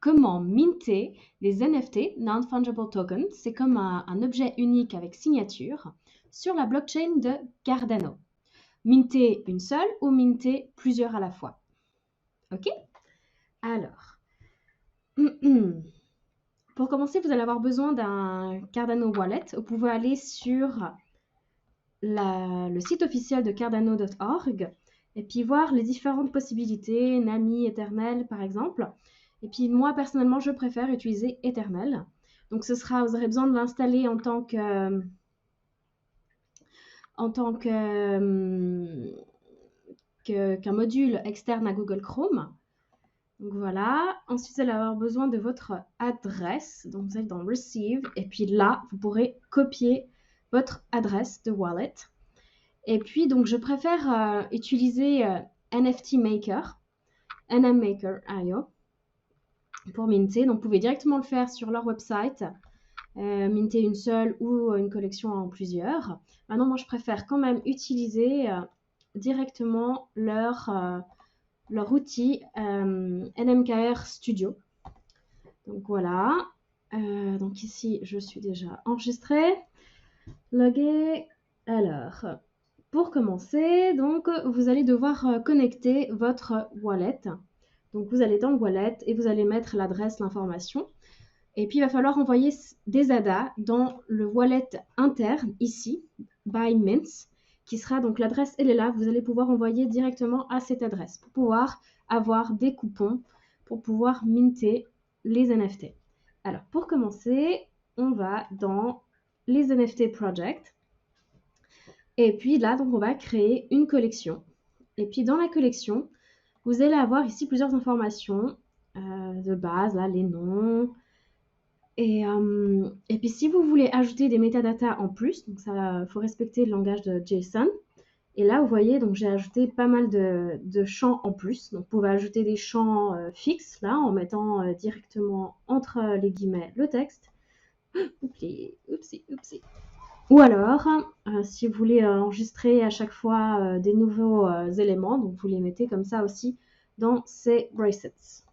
comment minter les NFT, Non-Fungible Tokens. C'est comme un objet unique avec signature sur la blockchain de Cardano. Minter une seule ou minter plusieurs à la fois. Ok? Alors, pour commencer, vous allez avoir besoin d'un Cardano Wallet. Vous pouvez aller sur le site officiel de cardano.org et puis voir les différentes possibilités, Nami, Eternel par exemple. Et puis moi personnellement, je préfère utiliser Eternel. Donc vous aurez besoin de l'installer qu'un module externe à Google Chrome. Donc voilà. Ensuite, vous allez avoir besoin de votre adresse. Donc vous allez dans Receive et puis là, vous pourrez copier votre adresse de wallet. Et puis, donc, je préfère utiliser NFT Maker, NMmaker.io, pour minter. Donc, vous pouvez directement le faire sur leur website, minter une seule ou une collection en plusieurs. Maintenant, moi, je préfère quand même utiliser directement leur outil NMKR Studio. Donc, voilà. Donc, ici, je suis déjà enregistrée. Logué. Alors... Pour commencer, donc, vous allez devoir connecter votre wallet. Donc, vous allez dans le wallet et vous allez mettre l'adresse, l'information. Et puis, il va falloir envoyer des ADA dans le wallet interne, ici, by Mints, qui sera donc l'adresse, elle est là. Vous allez pouvoir envoyer directement à cette adresse pour pouvoir avoir des coupons, pour pouvoir minter les NFT. Alors, pour commencer, on va dans les NFT Project. Et puis là, donc, on va créer une collection. Et puis dans la collection, vous allez avoir ici plusieurs informations de base, là, les noms. Et puis si vous voulez ajouter des métadatas en plus, donc ça, faut respecter le langage de JSON. Et là, vous voyez, donc j'ai ajouté pas mal de champs en plus. Donc vous pouvez ajouter des champs fixes, là, en mettant directement entre les guillemets le texte. Oupsie. Ou alors, si vous voulez enregistrer à chaque fois des nouveaux éléments, donc vous les mettez comme ça aussi dans ces bracelets.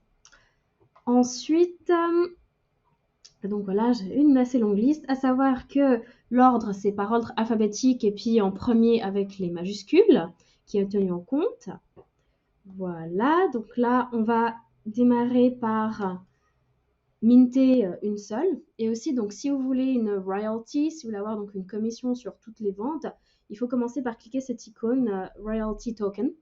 Ensuite, donc voilà, j'ai une assez longue liste, à savoir que l'ordre, c'est par ordre alphabétique et puis en premier avec les majuscules qui est tenu en compte. Voilà, donc là, on va démarrer par minter une seule. Et aussi, donc, si vous voulez une royalty, si vous voulez avoir donc une commission sur toutes les ventes, il faut commencer par cliquer cette icône royalty token.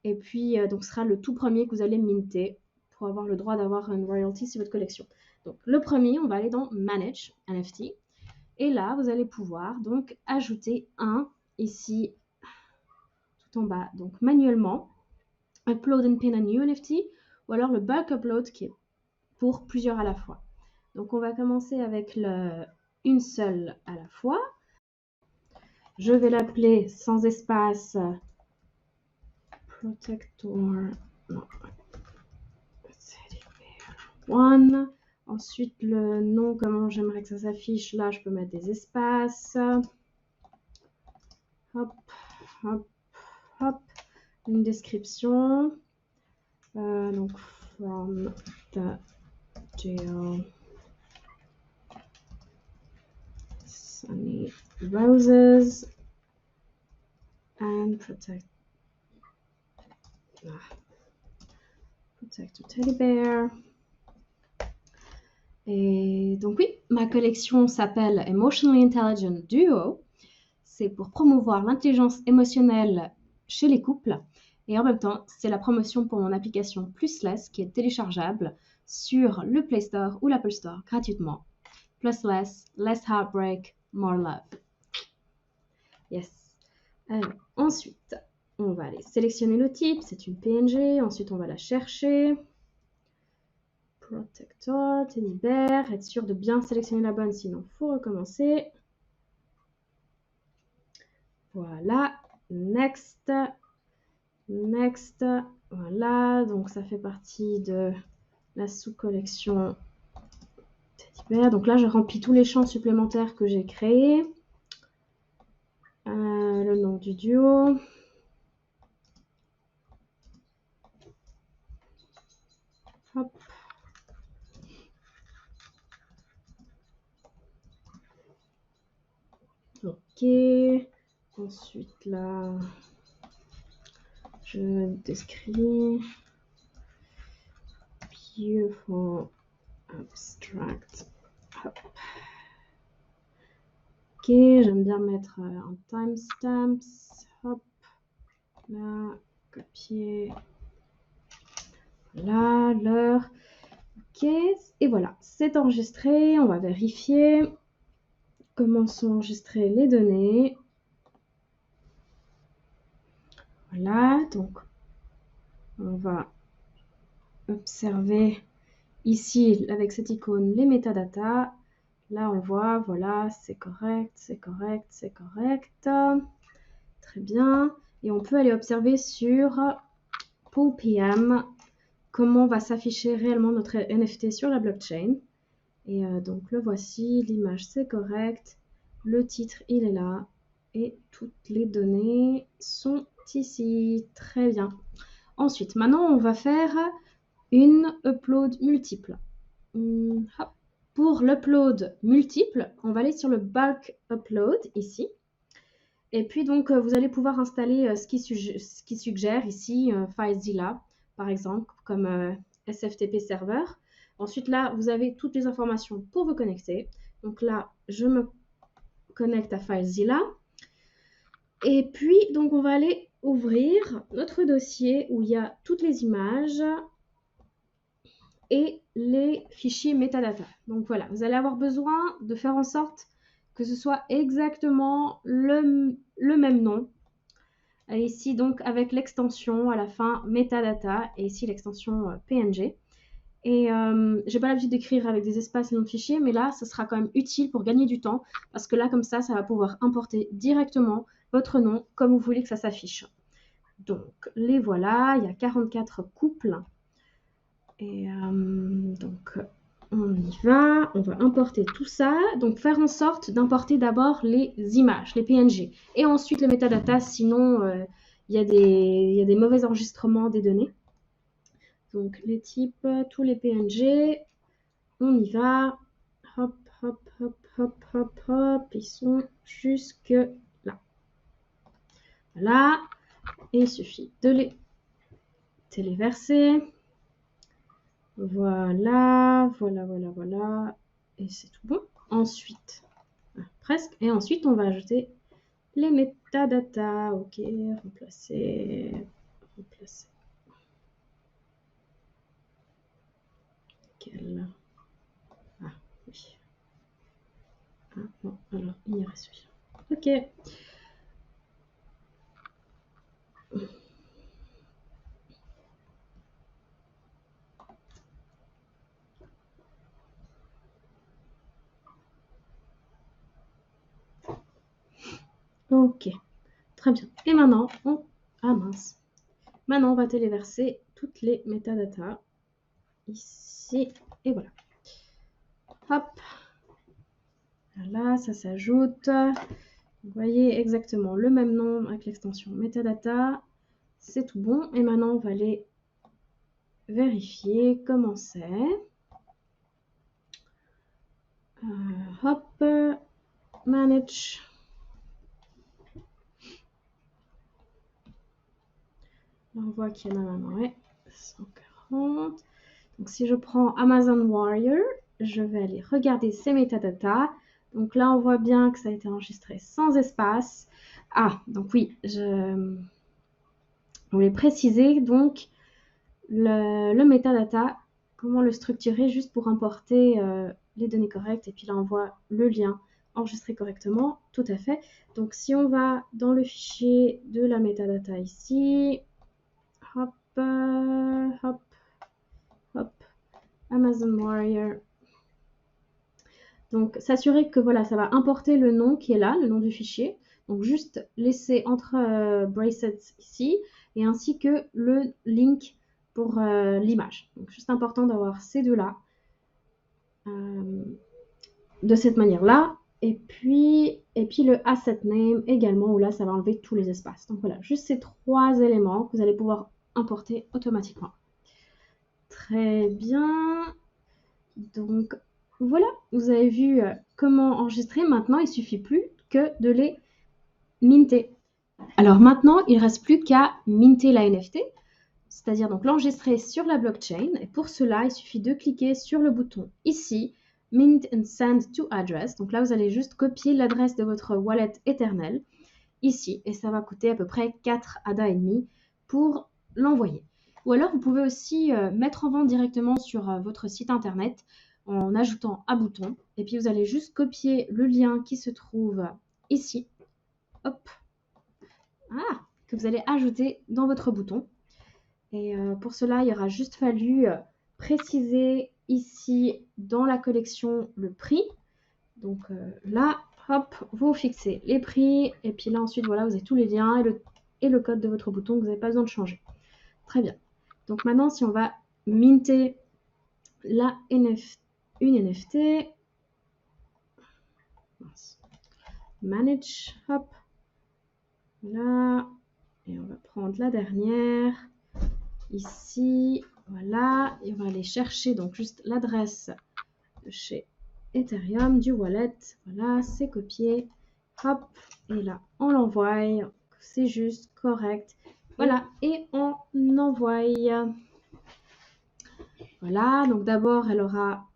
Et puis, donc, ce sera le tout premier que vous allez minter pour avoir le droit d'avoir une royalty sur votre collection. Donc, le premier, on va aller dans Manage NFT. Et là, vous allez pouvoir donc ajouter un ici tout en bas, donc manuellement, upload and pin a new NFT, ou alors le bulk upload qui est pour plusieurs à la fois. Donc on va commencer avec une seule à la fois. Je vais l'appeler sans espace Protector One. Ensuite le nom, comment j'aimerais que ça s'affiche, là je peux mettre des espaces. Hop, hop, hop. Une description. Donc from the jail. Sunny roses and protect a teddy bear. Et donc oui, ma collection s'appelle Emotionally Intelligent Duo. C'est pour promouvoir l'intelligence émotionnelle chez les couples. Et en même temps, c'est la promotion pour mon application Plusless qui est téléchargeable sur le Play Store ou l'Apple Store gratuitement. Plusless, less heartbreak, more love. Yes. Alors, ensuite, on va aller sélectionner le type. C'est une PNG. Ensuite, on va la chercher. Protector, teddy bear. Être sûr de bien sélectionner la bonne, sinon il faut recommencer. Voilà. Next. Next. Voilà. Donc, ça fait partie de la sous-collection teddy bear. Donc là, je remplis tous les champs supplémentaires que j'ai créés. Le nom du duo. Hop. Ok. Ensuite, là, je décris beautiful abstract. Hop. Ok, j'aime bien mettre un timestamp. Hop, là, copier. Là, l'heure. Ok, et voilà, c'est enregistré. On va vérifier comment sont enregistrées les données. Voilà, donc on va observer ici avec cette icône les métadatas. Là, on voit, voilà, c'est correct, c'est correct, c'est correct. Très bien. Et on peut aller observer sur PoolPM comment va s'afficher réellement notre NFT sur la blockchain. Et donc, le voici. L'image, c'est correct. Le titre, il est là. Et toutes les données sont ici. Très bien. Ensuite, maintenant, on va faire une upload multiple. Hop. Pour l'upload multiple, on va aller sur le bulk upload ici. Et puis donc, vous allez pouvoir installer ce qui suggère ici FileZilla, par exemple, comme SFTP server. Ensuite, là, vous avez toutes les informations pour vous connecter. Donc là, je me connecte à FileZilla. Et puis, donc, on va aller ouvrir notre dossier où il y a toutes les images et les fichiers metadata. Donc voilà, vous allez avoir besoin de faire en sorte que ce soit exactement le même nom. Et ici, donc, avec l'extension à la fin metadata et ici l'extension PNG. Et j'ai pas l'habitude d'écrire avec des espaces et noms de fichiers, mais là, ce sera quand même utile pour gagner du temps parce que là, comme ça va pouvoir importer directement votre nom comme vous voulez que ça s'affiche. Donc, les voilà, il y a 44 couples. Et donc, on y va, on va importer tout ça. Donc, faire en sorte d'importer d'abord les images, les PNG, et ensuite les métadatas, sinon il y a des mauvais enregistrements des données. Donc, les types, tous les PNG, on y va. Hop, hop, hop, hop, hop, hop, ils sont jusque là. Voilà, et il suffit de les téléverser. Voilà, voilà, voilà, voilà. Et c'est tout bon. Ensuite, presque. Et ensuite, on va ajouter les métadatas. Ok, remplacer, remplacer. Quel... Ah, oui. Ah, non, alors, il y reste celui-là. Ok. Ok, très bien. Et maintenant, on... Ah mince. Maintenant, on va téléverser toutes les métadatas. Ici, et voilà. Hop. Voilà, ça s'ajoute. Vous voyez exactement le même nom avec l'extension metadata. C'est tout bon. Et maintenant, on va aller vérifier comment c'est. Hop, manage. On voit qu'il y en a maintenant, ouais, 140. Donc, si je prends Amazon Warrior, je vais aller regarder ces métadatas. Donc là, on voit bien que ça a été enregistré sans espace. Ah, donc oui, je voulais préciser donc le metadata, comment le structurer juste pour importer les données correctes. Et puis là, on voit le lien enregistré correctement, tout à fait. Donc si on va dans le fichier de la metadata ici, hop, hop, hop, Amazon Warrior. Donc s'assurer que voilà, ça va importer le nom qui est là, le nom du fichier. Donc juste laisser entre brackets ici et ainsi que le link pour l'image. Donc juste important d'avoir ces deux-là de cette manière-là. Et puis le asset name également, où là, ça va enlever tous les espaces. Donc voilà, juste ces trois éléments que vous allez pouvoir importer automatiquement. Très bien. Donc voilà, vous avez vu comment enregistrer. Maintenant, il ne suffit plus que de les minter. Alors maintenant, il ne reste plus qu'à minter la NFT, c'est-à-dire donc l'enregistrer sur la blockchain. Et pour cela, il suffit de cliquer sur le bouton ici, Mint and Send to Address. Donc là, vous allez juste copier l'adresse de votre wallet éternel ici, et ça va coûter à peu près 4 ADA et demi pour l'envoyer. Ou alors, vous pouvez aussi mettre en vente directement sur votre site internet en ajoutant un bouton. Et puis, vous allez juste copier le lien qui se trouve ici. Hop. Voilà, que vous allez ajouter dans votre bouton. Et pour cela, il aura juste fallu préciser ici dans la collection le prix. Donc là, hop, vous fixez les prix. Et puis là, ensuite, voilà, vous avez tous les liens et le code de votre bouton que vous n'avez pas besoin de changer. Très bien. Donc maintenant, si on va minter une NFT, manage, hop, là, et on va prendre la dernière, ici, voilà, et on va aller chercher donc juste l'adresse de chez Ethereum, du wallet, voilà, c'est copié, hop, et là, on l'envoie, c'est juste, correct, voilà, et on envoie. Voilà, donc d'abord, elle aura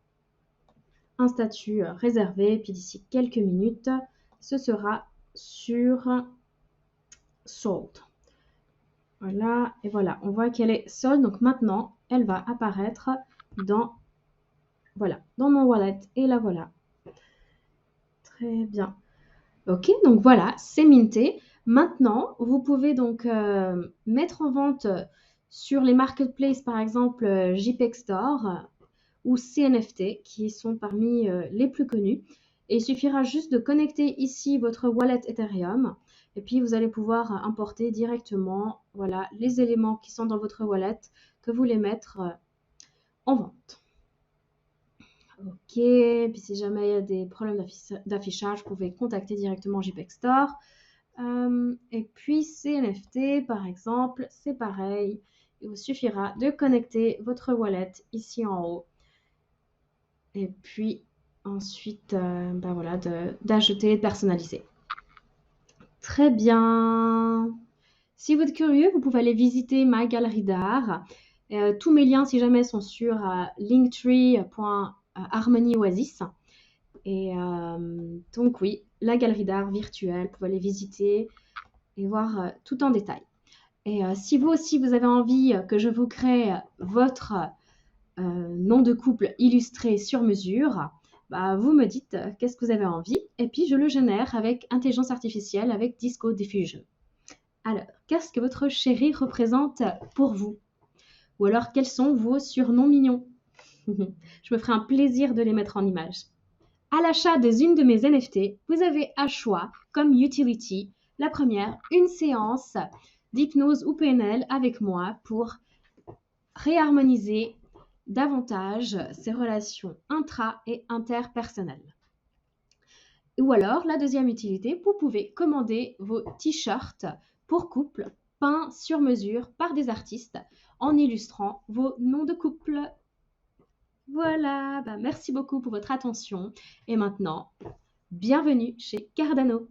un statut réservé, puis d'ici quelques minutes, ce sera sur sold. Voilà, et voilà, on voit qu'elle est sold, donc maintenant, elle va apparaître dans, voilà, dans mon wallet, et la voilà. Très bien. Ok, donc voilà, c'est minté. Maintenant, vous pouvez donc mettre en vente sur les marketplaces, par exemple JPEG Store ou CNFT, qui sont parmi les plus connus. Et il suffira juste de connecter ici votre wallet Ethereum. Et puis, vous allez pouvoir importer directement voilà, les éléments qui sont dans votre wallet que vous voulez mettre en vente. Ok, puis si jamais il y a des problèmes d'affichage, vous pouvez contacter directement JPEG Store. Et puis CNFT, par exemple, c'est pareil. Il vous suffira de connecter votre wallet ici en haut. Et puis ensuite, ben voilà, d'ajouter et de personnaliser. Très bien. Si vous êtes curieux, vous pouvez aller visiter ma galerie d'art. Tous mes liens, si jamais, sont sur linktree.harmonyoasis. Et donc oui, la galerie d'art virtuelle, vous pouvez aller visiter et voir tout en détail. Et si vous aussi, vous avez envie que je vous crée votre nom de couple illustré sur mesure, bah, vous me dites qu'est-ce que vous avez envie et puis je le génère avec intelligence artificielle, avec Disco Diffusion. Alors, qu'est-ce que votre chéri représente pour vous? Ou alors, quels sont vos surnoms mignons? Je me ferai un plaisir de les mettre en image. À l'achat d'une de mes NFT, vous avez à choix comme utility, la première, une séance d'hypnose ou PNL avec moi pour réharmoniser davantage ces relations intra- et interpersonnelles. Ou alors, la deuxième utilité, vous pouvez commander vos t-shirts pour couple peints sur mesure par des artistes en illustrant vos noms de couple. Voilà, bah merci beaucoup pour votre attention. Et maintenant, bienvenue chez Cardano.